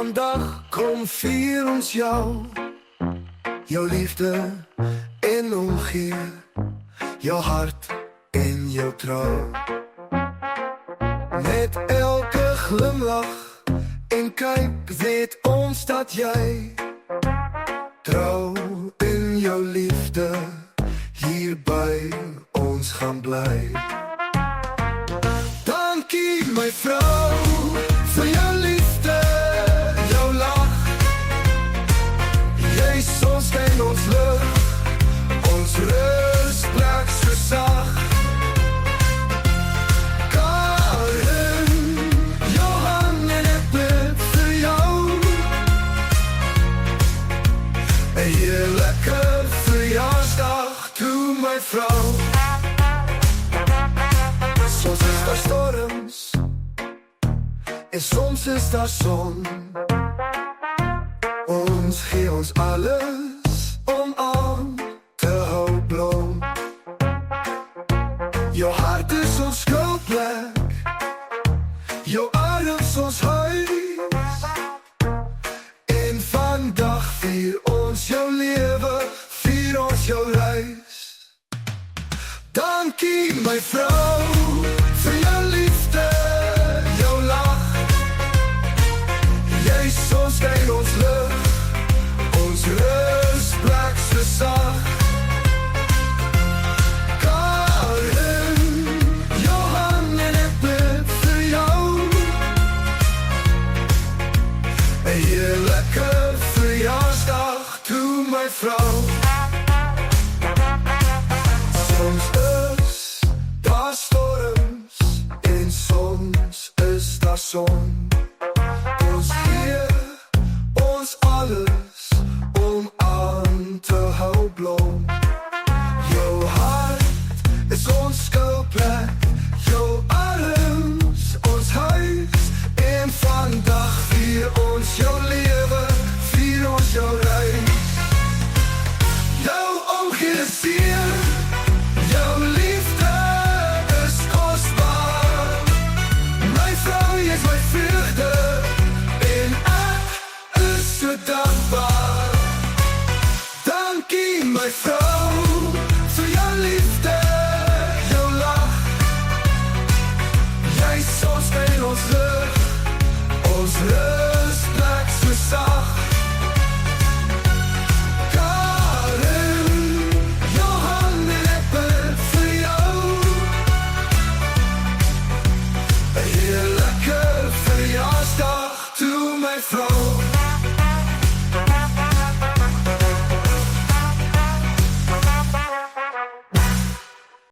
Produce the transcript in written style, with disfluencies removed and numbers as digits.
vandag kom vier ons jou. Jou liefde en omgee, jou hart en jou trouw. Met elke glimlach en kyk weet ons dat jy trouw in jou liefde hier by ons gaan bly. Dankie my vrou vir jou liefde, jou lach. Jy sonskyn ons lig, ons rustplek so sag. Karen, Johan en ek bid vir jou. 'n heerlike verjaarsdag toe my vrou. Soms is daar storms en soms is daar son. Ons gee ons alles om aan te hou blom. Jou hart is ons skuilplek, jou arms ons huis. En vandag vier ons jou lewe, vier ons jou reis. Dankie my vrou vir jou liefde, jou lach. Jy sonskyn ons lig, ons rustplek so sag. Karen, Johan en ek bid vir jou. 'n heerlike verjaarsdag toe my vrou. Soms is daar storms en soms is daar son. Ons gee ons alles om aan te hou blom. Jou hart is ons skuilplek, jou arms ons huis. En vandag vier ons jou lewe, vier ons jou reis. Jou omgee is seer, jou liefde is kosbaar. My vrou, jy is my vreugde en ek is so dankbaar. Dankie my vrou vir jou liefde, jou lach. Jy sonskyn ons lig, ons